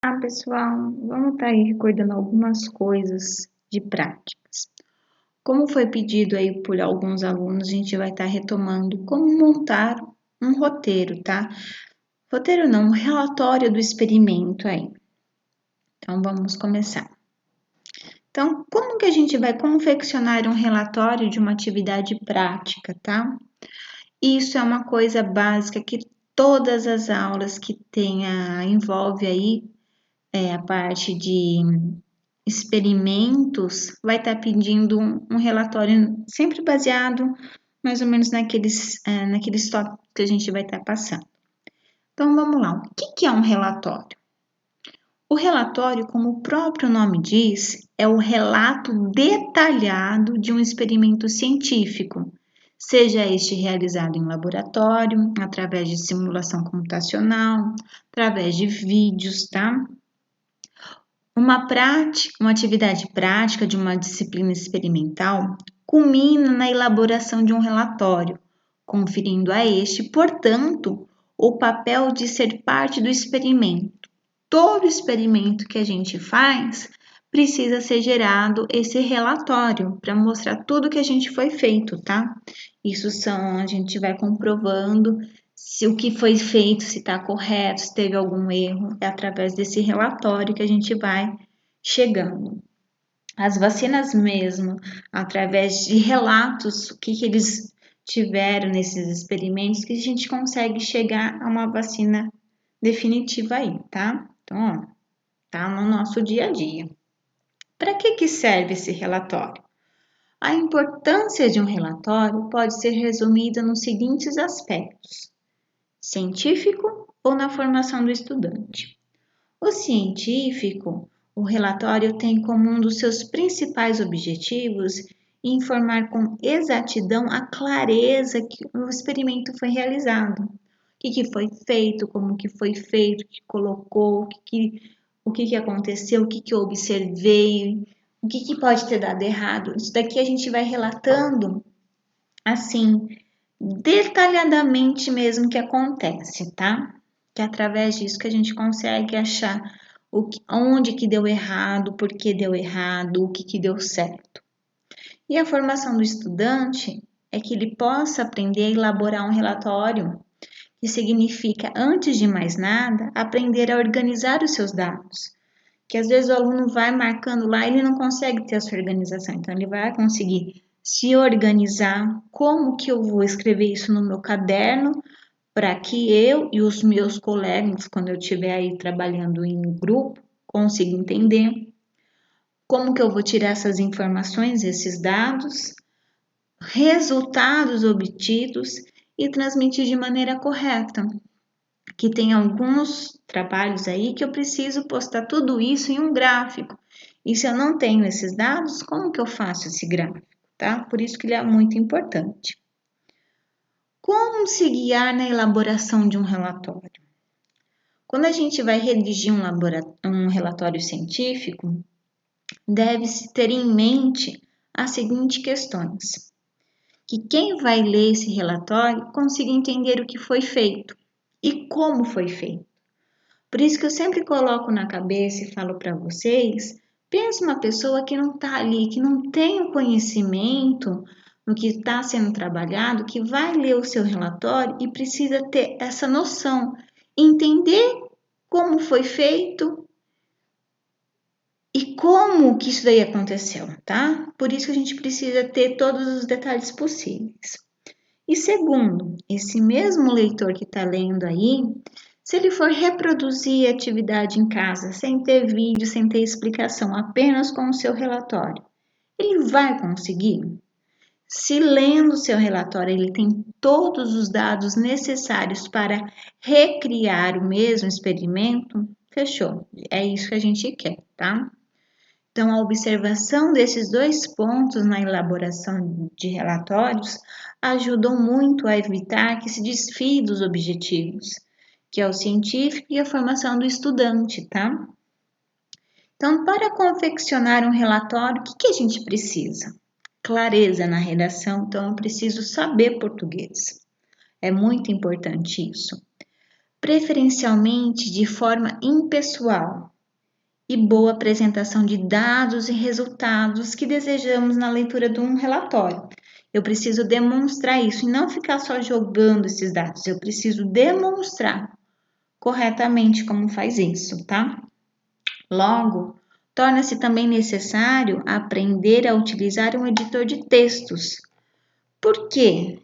Pessoal, vamos estar aí recordando algumas coisas de práticas. Como foi pedido aí por alguns alunos, a gente vai estar retomando como montar um roteiro, tá? Roteiro não, um relatório do experimento aí. Então, vamos começar. Então, como que a gente vai confeccionar um relatório de uma atividade prática, tá? Isso é uma coisa básica que todas as aulas que envolve aí a parte de experimentos, vai estar pedindo um relatório sempre baseado mais ou menos naqueles tópicos que a gente vai estar passando. Então vamos lá, o que é um relatório? O relatório, como o próprio nome diz, é o relato detalhado de um experimento científico, seja este realizado em laboratório, através de simulação computacional, através de vídeos, tá? Uma atividade prática de uma disciplina experimental culmina na elaboração de um relatório, conferindo a este, portanto, o papel de ser parte do experimento. Todo experimento que a gente faz precisa ser gerado esse relatório para mostrar tudo que a gente foi feito, tá? A gente vai comprovando se o que foi feito, se está correto, se teve algum erro, é através desse relatório que a gente vai chegando. As vacinas mesmo, através de relatos, o que eles tiveram nesses experimentos, que a gente consegue chegar a uma vacina definitiva aí, tá? Então, ó, tá no nosso dia a dia. Para que serve esse relatório? A importância de um relatório pode ser resumida nos seguintes aspectos: científico ou na formação do estudante. O científico, o relatório tem como um dos seus principais objetivos informar com exatidão a clareza que o experimento foi realizado. O que foi feito, como que foi feito, o que colocou, o que aconteceu, o que eu observei, o que pode ter dado errado. Isso daqui a gente vai relatando assim, detalhadamente mesmo que acontece, tá? Que é através disso que a gente consegue achar onde que deu errado, por que deu errado, o que deu certo. E a formação do estudante é que ele possa aprender a elaborar um relatório, que significa, antes de mais nada, aprender a organizar os seus dados. Que às vezes o aluno vai marcando lá e ele não consegue ter essa organização, então ele vai conseguir se organizar, como que eu vou escrever isso no meu caderno, para que eu e os meus colegas, quando eu estiver aí trabalhando em grupo, consigam entender como que eu vou tirar essas informações, esses dados, resultados obtidos e transmitir de maneira correta. Que tem alguns trabalhos aí que eu preciso postar tudo isso em um gráfico. E se eu não tenho esses dados, como que eu faço esse gráfico, tá? Por isso que ele é muito importante. Como se guiar na elaboração de um relatório? Quando a gente vai redigir um relatório científico, deve-se ter em mente as seguintes questões: que quem vai ler esse relatório consiga entender o que foi feito e como foi feito. Por isso que eu sempre coloco na cabeça e falo para vocês, pensa uma pessoa que não está ali, que não tem o conhecimento no que está sendo trabalhado, que vai ler o seu relatório e precisa ter essa noção, entender como foi feito e como que isso daí aconteceu, tá? Por isso que a gente precisa ter todos os detalhes possíveis. E segundo, esse mesmo leitor que está lendo aí, se ele for reproduzir a atividade em casa, sem ter vídeo, sem ter explicação, apenas com o seu relatório, ele vai conseguir? Se lendo o seu relatório ele tem todos os dados necessários para recriar o mesmo experimento, fechou. É isso que a gente quer, tá? Então, a observação desses dois pontos na elaboração de relatórios ajudam muito a evitar que se desfie dos objetivos, que é o científico e a formação do estudante, tá? Então, para confeccionar um relatório, o que a gente precisa? Clareza na redação, então eu preciso saber português. É muito importante isso. preferencialmente de forma impessoal, e boa apresentação de dados e resultados que desejamos na leitura de um relatório. Eu preciso demonstrar isso e não ficar só jogando esses dados, eu preciso demonstrar corretamente como faz isso, tá? Logo, torna-se também necessário aprender a utilizar um editor de textos. Por quê?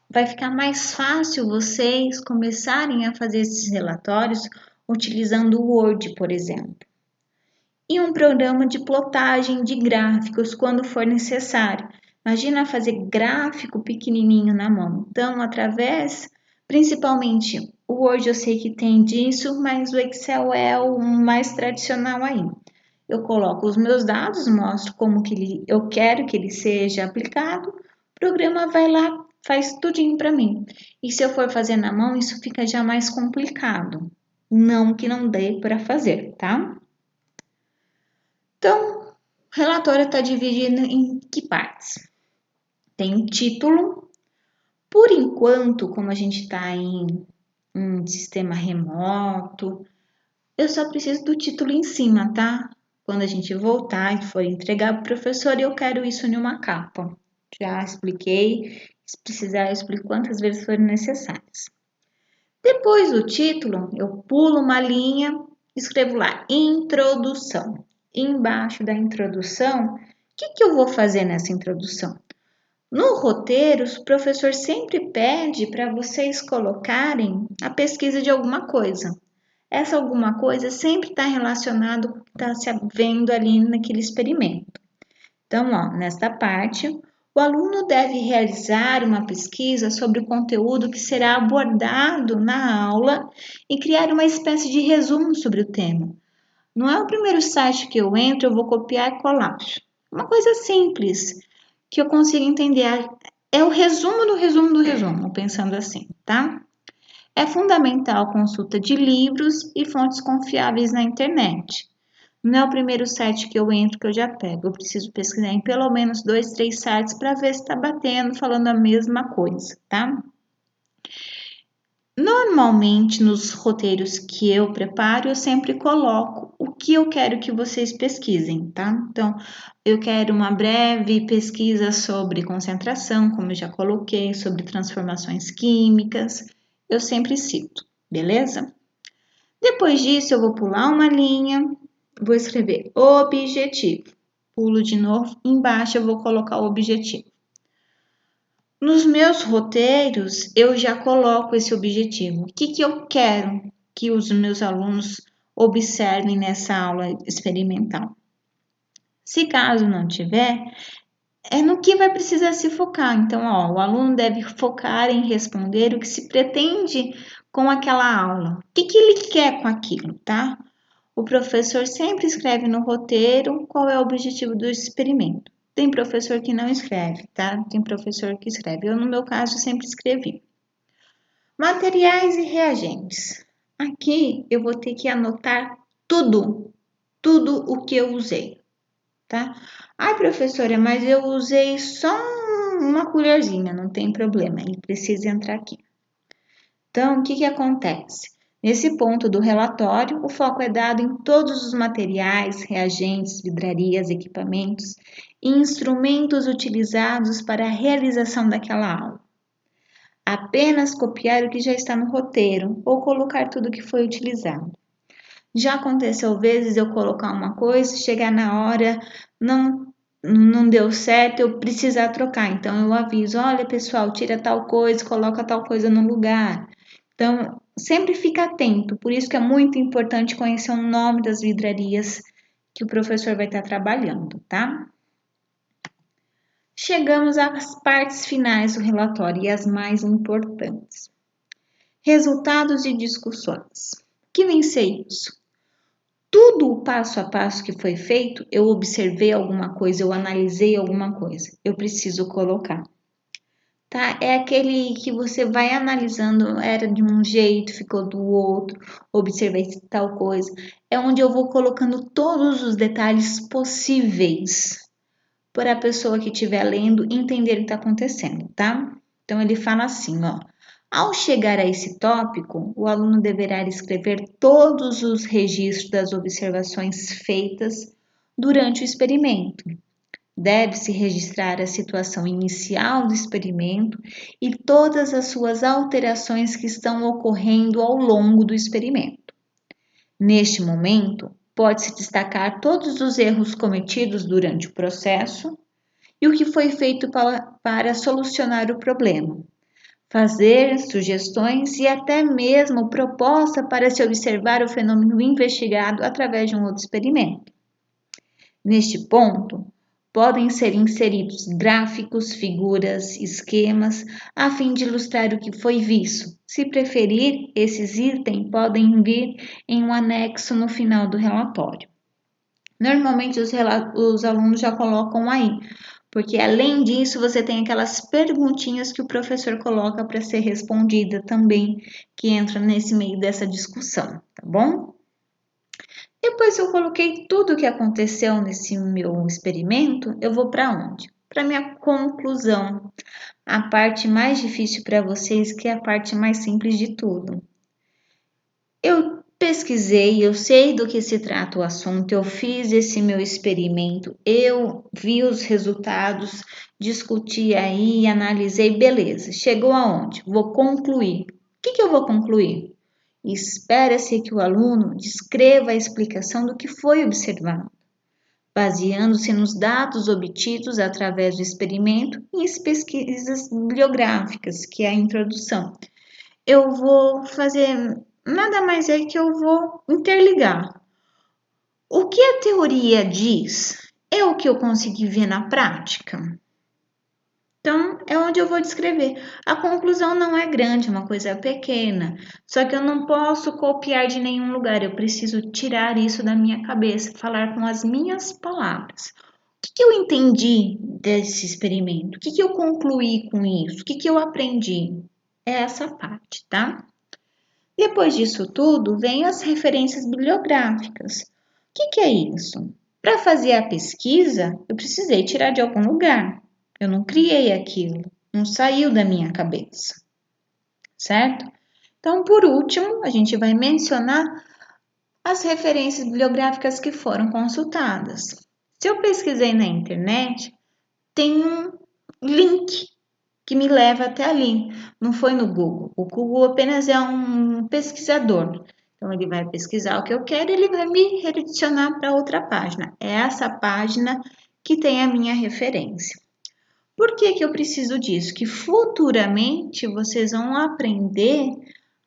Vai ficar mais fácil vocês começarem a fazer esses relatórios utilizando o Word, por exemplo. E um programa de plotagem de gráficos quando for necessário. Imagina fazer gráfico pequenininho na mão. Então, principalmente, o Word eu sei que tem disso, mas o Excel é o mais tradicional aí. Eu coloco os meus dados, mostro como que eu quero que ele seja aplicado, o programa vai lá, faz tudinho para mim. E se eu for fazer na mão, isso fica já mais complicado. Não que não dê para fazer, tá? Então, o relatório está dividido em que partes? Tem o título. Por enquanto, como a gente está em sistema remoto, eu só preciso do título em cima, tá? Quando a gente voltar e for entregar para o professor, eu quero isso em uma capa. Já expliquei, se precisar eu explico quantas vezes forem necessárias. Depois do título, eu pulo uma linha, escrevo lá, introdução. Embaixo da introdução, o que eu vou fazer nessa introdução? No roteiro, o professor sempre pede para vocês colocarem a pesquisa de alguma coisa. Essa alguma coisa sempre está relacionado com o que está se vendo ali naquele experimento. Então, nesta parte, o aluno deve realizar uma pesquisa sobre o conteúdo que será abordado na aula e criar uma espécie de resumo sobre o tema. Não é o primeiro site que eu entro, eu vou copiar e colar. Uma coisa simples, que eu consigo entender. É o resumo do resumo do resumo, pensando assim, tá? É fundamental a consulta de livros e fontes confiáveis na internet. Não é o primeiro site que eu entro que eu já pego. Eu preciso pesquisar em pelo menos 2, 3 sites para ver se está batendo, falando a mesma coisa, tá? Normalmente, nos roteiros que eu preparo, eu sempre coloco o que eu quero que vocês pesquisem, tá? Então, eu quero uma breve pesquisa sobre concentração, como eu já coloquei, sobre transformações químicas. Eu sempre cito, beleza? Depois disso, eu vou pular uma linha, vou escrever objetivo. Pulo de novo, embaixo eu vou colocar o objetivo. Nos meus roteiros, eu já coloco esse objetivo. O que eu quero que os meus alunos observem nessa aula experimental? Se caso não tiver, é no que vai precisar se focar. Então, o aluno deve focar em responder o que se pretende com aquela aula. O que ele quer com aquilo, tá? O professor sempre escreve no roteiro qual é o objetivo do experimento. Tem professor que não escreve, tá? Tem professor que escreve. Eu, no meu caso, sempre escrevi. Materiais e reagentes. Aqui eu vou ter que anotar tudo o que eu usei, tá? Ai, professora, mas eu usei só uma colherzinha, não tem problema, ele precisa entrar aqui. Então, o que acontece? Nesse ponto do relatório, o foco é dado em todos os materiais, reagentes, vidrarias, equipamentos e instrumentos utilizados para a realização daquela aula. Apenas copiar o que já está no roteiro ou colocar tudo que foi utilizado. Já aconteceu vezes eu colocar uma coisa, chegar na hora, não deu certo, eu precisar trocar. Então eu aviso, olha pessoal, tira tal coisa, coloca tal coisa no lugar. Então, sempre fica atento, por isso que é muito importante conhecer o nome das vidrarias que o professor vai estar trabalhando, tá? Chegamos às partes finais do relatório e as mais importantes. Resultados e discussões. O que vem ser isso? Tudo o passo a passo que foi feito, eu observei alguma coisa, eu analisei alguma coisa, eu preciso colocar. Tá? É aquele que você vai analisando, era de um jeito, ficou do outro, observei tal coisa. É onde eu vou colocando todos os detalhes possíveis para a pessoa que estiver lendo entender o que está acontecendo, tá? Então ele fala assim, Ao chegar a esse tópico, o aluno deverá escrever todos os registros das observações feitas durante o experimento. Deve-se registrar a situação inicial do experimento e todas as suas alterações que estão ocorrendo ao longo do experimento. Neste momento, pode-se destacar todos os erros cometidos durante o processo e o que foi feito para solucionar o problema. Fazer sugestões e até mesmo proposta para se observar o fenômeno investigado através de um outro experimento. Neste ponto, podem ser inseridos gráficos, figuras, esquemas, a fim de ilustrar o que foi visto. Se preferir, esses itens podem vir em um anexo no final do relatório. Normalmente os alunos já colocam aí, porque além disso você tem aquelas perguntinhas que o professor coloca para ser respondida também, que entra nesse meio dessa discussão, tá bom? Depois que eu coloquei tudo o que aconteceu nesse meu experimento, eu vou para onde? Para minha conclusão, a parte mais difícil para vocês, que é a parte mais simples de tudo. Eu pesquisei, eu sei do que se trata o assunto, eu fiz esse meu experimento, eu vi os resultados, discuti aí, analisei, beleza. Chegou aonde? Vou concluir. O que eu vou concluir? Espera-se que o aluno descreva a explicação do que foi observado, baseando-se nos dados obtidos através do experimento e em pesquisas bibliográficas, que é a introdução. Eu vou fazer nada mais é que eu vou interligar. O que a teoria diz é o que eu consegui ver na prática. Então, é onde eu vou descrever. A conclusão não é grande, é uma coisa pequena. Só que eu não posso copiar de nenhum lugar. Eu preciso tirar isso da minha cabeça, falar com as minhas palavras. O que eu entendi desse experimento? O que eu concluí com isso? O que eu aprendi? É essa parte, tá? Depois disso tudo, vem as referências bibliográficas. O que é isso? Para fazer a pesquisa, eu precisei tirar de algum lugar. Eu não criei aquilo, não saiu da minha cabeça, certo? Então, por último, a gente vai mencionar as referências bibliográficas que foram consultadas. Se eu pesquisei na internet, tem um link que me leva até ali. Não foi no Google. O Google apenas é um pesquisador. Então, ele vai pesquisar o que eu quero e ele vai me redirecionar para outra página. É essa página que tem a minha referência. Por que eu preciso disso? Que futuramente vocês vão aprender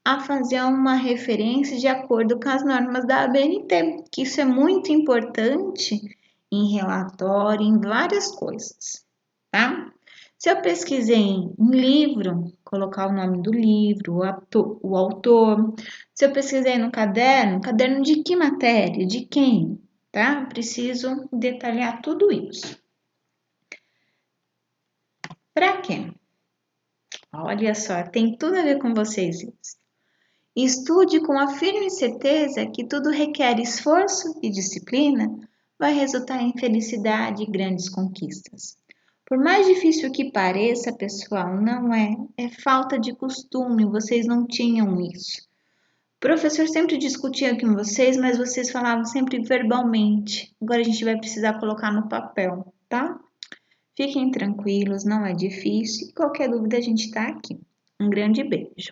a fazer uma referência de acordo com as normas da ABNT, que isso é muito importante em relatório, em várias coisas, tá? Se eu pesquisei em um livro, colocar o nome do livro, o autor. Se eu pesquisei no caderno de que matéria, de quem, tá? Preciso detalhar tudo isso. Para quê? Olha só, tem tudo a ver com vocês isso. Estude com a firme certeza que tudo requer esforço e disciplina, vai resultar em felicidade e grandes conquistas. Por mais difícil que pareça, pessoal, não é. É falta de costume, vocês não tinham isso. O professor sempre discutia com vocês, mas vocês falavam sempre verbalmente. Agora a gente vai precisar colocar no papel, tá? Fiquem tranquilos, não é difícil e qualquer dúvida a gente está aqui. Um grande beijo.